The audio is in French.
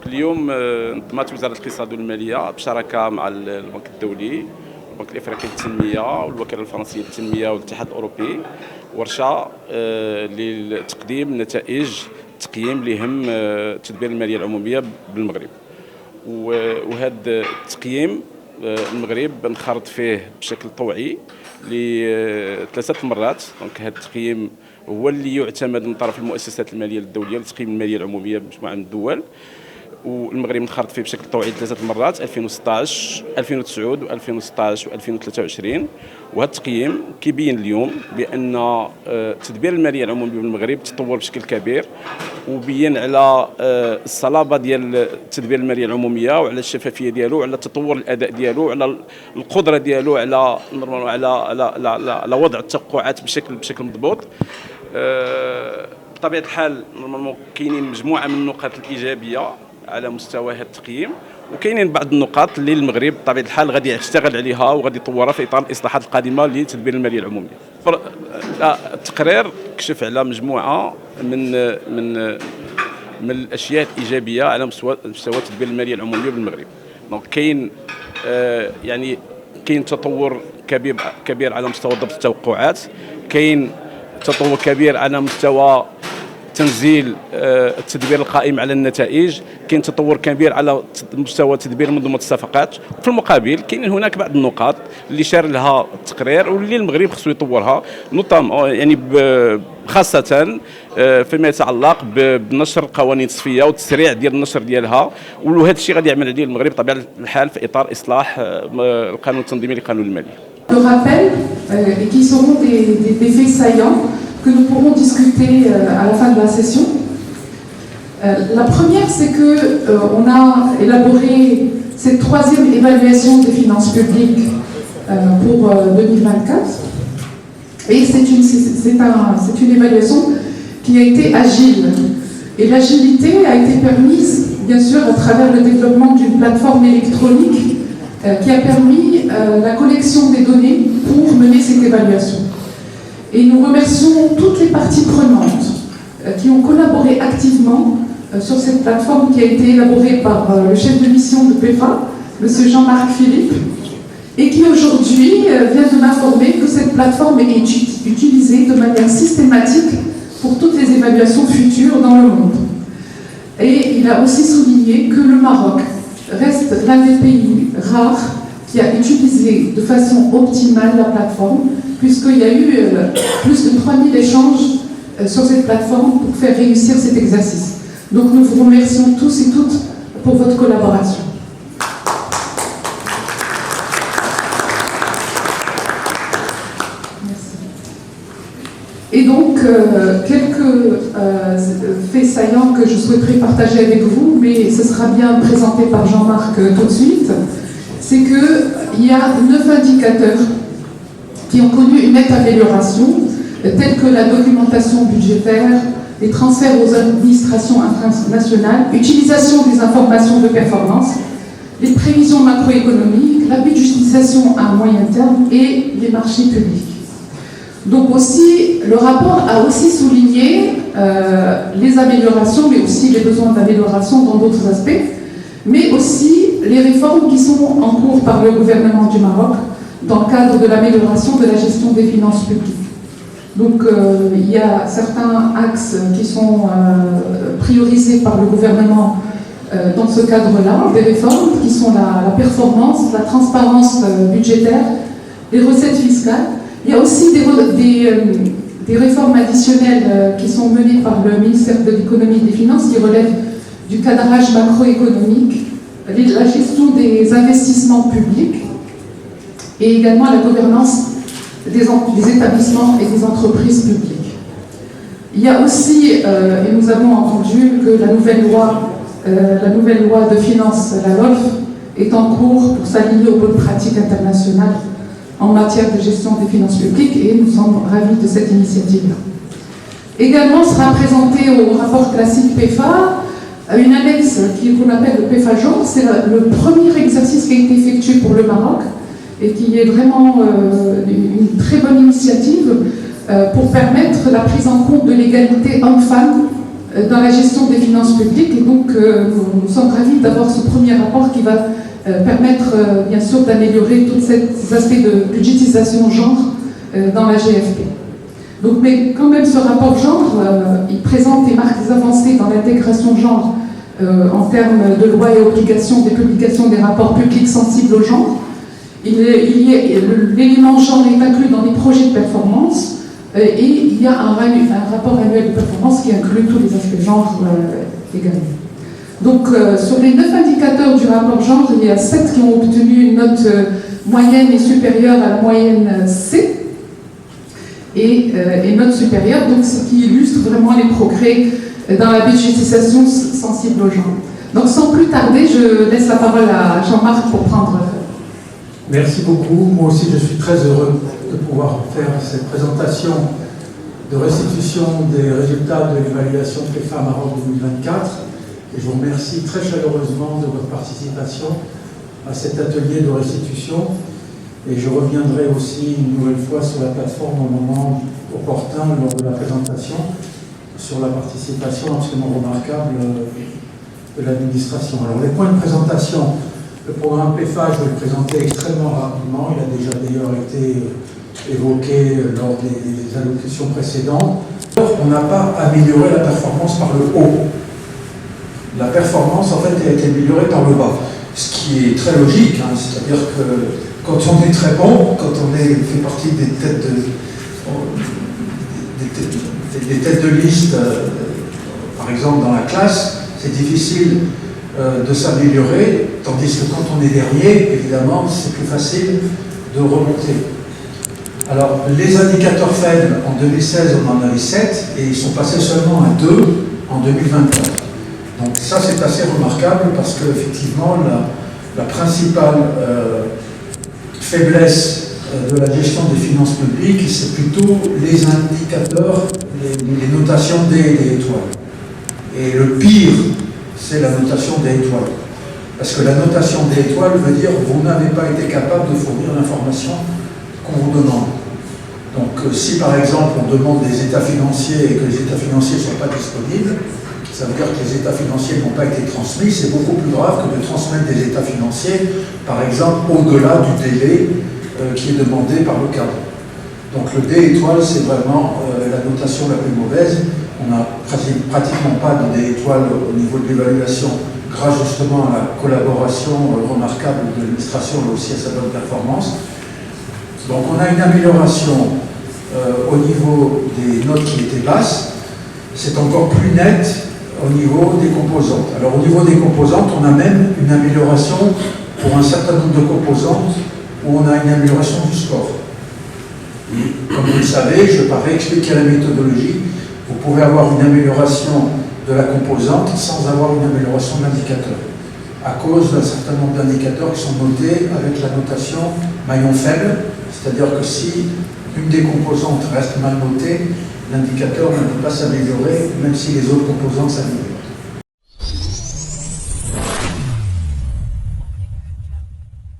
اليوم نظمت وزارة الاقتصاد والمالية بشراكة مع البنك الدولي والبنك الافريقي للتنمية والوكالة الفرنسية للتنمية والاتحاد الاوروبي ورشة لتقديم نتائج تقييم لهم تدبير المالية العمومية بالمغرب. وهذا التقييم المغرب انخرط فيه بشكل طوعي لثلاثة مرات. دونك هذا التقييم هو اللي يعتمد من طرف المؤسسات المالية الدولية لتقييم المالية العمومية بمجموعة من الدول، والمغرب انخرط فيه بشكل طوعي ثلاثة مرات 2016 2009 و2016 و2023. وهذا التقييم كيبين اليوم بأن تدبير المالية العمومية بالمغرب تطور بشكل كبير، وبين على الصلابة ديال تدبير المالية العمومية وعلى الشفافية ديالو وعلى تطور الأداء ديالو وعلى القدرة ديالو على وضع التوقعات بشكل مضبوط. بطبيعة الحال كاينين مجموعة من النقاط الإيجابية على مستوى هذا التقييم، وكاينين بعض النقاط اللي المغرب بطبيعه الحال غادي يشتغل عليها وغادي يطورها في اطار الاصلاحات القادمه لتدبير الماليه العموميه. التقرير كشف على مجموعه من الاشياء الايجابيه على مستوى تدبير الماليه العموميه بالمغرب. دونك كاين تطور كبير على مستوى ضبط التوقعات، كاين تطور كبير على مستوى تنزيل التدبير القائم على النتائج، كاين تطور كبير على مستوى تدبير منظومه الصفقات. وفي المقابل كاين هناك بعض النقاط اللي شار لها التقرير واللي المغرب خصو يطورها، يعني خاصه فيما يتعلق بنشر القوانين التصفيه والتسريع ديال النشر ديالها، وهذا الشيء غادي يعمل عليه المغرب بطبيعه الحال في اطار اصلاح القانون التنظيمي لقانون الماليه. Le rappel et qui seront des faits saillants que nous pourrons discuter à la fin de la session. La première, c'est qu'on a élaboré cette troisième évaluation des finances publiques pour 2024. Et c'est une évaluation qui a été agile. Et l'agilité a été permise, bien sûr, à travers le développement d'une plateforme électronique qui a permis la collection des données pour mener cette évaluation. Et nous remercions toutes les parties prenantes qui ont collaboré activement sur cette plateforme qui a été élaborée par le chef de mission de PEFA, M. Jean-Marc Philippe, et qui aujourd'hui vient de m'informer que cette plateforme est utilisée de manière systématique pour toutes les évaluations futures dans le monde. Et il a aussi souligné que le Maroc reste l'un des pays rares qui a utilisé de façon optimale la plateforme, puisqu'il y a eu plus de 3000 échanges sur cette plateforme pour faire réussir cet exercice. Donc nous vous remercions tous et toutes pour votre collaboration. Merci. Et donc, quelques faits saillants que je souhaiterais partager avec vous, mais ce sera bien présenté par Jean-Marc tout de suite, c'est qu'il y a 9 indicateurs qui ont connu une nette amélioration, tels que la documentation budgétaire, les transferts aux administrations internationales, l'utilisation des informations de performance, les prévisions macroéconomiques, la budgétisation à moyen terme et les marchés publics. Donc aussi, le rapport a aussi souligné les améliorations, mais aussi les besoins d'amélioration dans d'autres aspects, mais aussi les réformes qui sont en cours par le gouvernement du Maroc dans le cadre de l'amélioration de la gestion des finances publiques. Donc il y a certains axes qui sont priorisés par le gouvernement dans ce cadre-là, des réformes qui sont la performance, la transparence budgétaire, les recettes fiscales. Il y a aussi des réformes additionnelles qui sont menées par le ministère de l'économie et des finances qui relèvent du cadrage macroéconomique, la gestion des investissements publics et également la gouvernance des établissements et des entreprises publiques. Il y a aussi, et nous avons entendu que la nouvelle loi de finances, la LOLF, est en cours pour s'aligner aux bonnes pratiques internationales en matière de gestion des finances publiques et nous sommes ravis de cette initiative-là. Également sera présenté au rapport classique PEFA une annexe qu'on appelle le PEFA jaune. C'est le premier exercice qui a été effectué pour le Maroc et qui est vraiment une très bonne initiative pour permettre la prise en compte de l'égalité homme-femme dans la gestion des finances publiques. Et donc, nous sommes ravis d'avoir ce premier rapport qui va permettre, bien sûr, d'améliorer tous ces aspects de budgétisation genre dans la GFP. Donc, mais quand même, ce rapport genre, il présente et marque des avancées dans l'intégration genre en termes de loi et obligations des publications des rapports publics sensibles au genre. L'élément genre est inclus dans les projets de performance et il y a un rapport annuel de performance qui inclut tous les aspects genre également. Donc, sur les 9 indicateurs du rapport genre, il y a 7 qui ont obtenu une note moyenne et supérieure à la moyenne C. Et note supérieure, donc ce qui illustre vraiment les progrès dans la budgétisation sensible au genre. Donc sans plus tarder, je laisse la parole à Jean-Marc pour prendre... Merci beaucoup. Moi aussi, je suis très heureux de pouvoir faire cette présentation de restitution des résultats de l'évaluation PEFA Maroc 2024. Et je vous remercie très chaleureusement de votre participation à cet atelier de restitution. Et je reviendrai aussi une nouvelle fois sur la plateforme au moment opportun lors de la présentation sur la participation absolument remarquable de l'administration. Alors les points de présentation, le programme PEFA, je vais le présenter extrêmement rapidement. Il a déjà d'ailleurs été évoqué lors des allocutions précédentes. On n'a pas amélioré la performance par le haut. La performance en fait a été améliorée par le bas. Ce qui est très logique, hein, c'est-à-dire que quand on est très bon, quand on fait partie des têtes de liste, par exemple dans la classe, c'est difficile de s'améliorer, tandis que quand on est dernier, évidemment, c'est plus facile de remonter. Alors, les indicateurs faibles, en 2016, on en avait 7, et ils sont passés seulement à 2 en 2024. Donc ça, c'est assez remarquable, parce qu'effectivement, la principale faiblesse de la gestion des finances publiques, c'est plutôt les indicateurs, les notations D et des étoiles. Et le pire, c'est la notation des étoiles. Parce que la notation des étoiles veut dire que vous n'avez pas été capable de fournir l'information qu'on vous demande. Donc si par exemple on demande des états financiers et que les états financiers ne sont pas disponibles, ça veut dire que les états financiers n'ont pas été transmis, c'est beaucoup plus grave que de transmettre des états financiers, par exemple, au-delà du délai qui est demandé par le cadre. Donc le D étoile, c'est vraiment la notation la plus mauvaise. On n'a pratiquement pas de D étoile au niveau de l'évaluation, grâce justement à la collaboration remarquable de l'administration, mais aussi à sa bonne performance. Donc on a une amélioration au niveau des notes qui étaient basses. C'est encore plus net au niveau des composantes. Alors au niveau des composantes, on a même une amélioration pour un certain nombre de composantes où on a une amélioration du score. Et comme vous le savez, je ne vais pas réexpliquer la méthodologie, vous pouvez avoir une amélioration de la composante sans avoir une amélioration de l'indicateur, à cause d'un certain nombre d'indicateurs qui sont notés avec la notation maillon faible, c'est-à-dire que si une des composantes reste mal notée, l'indicateur ne peut pas s'améliorer, même si les autres composantes s'améliorent.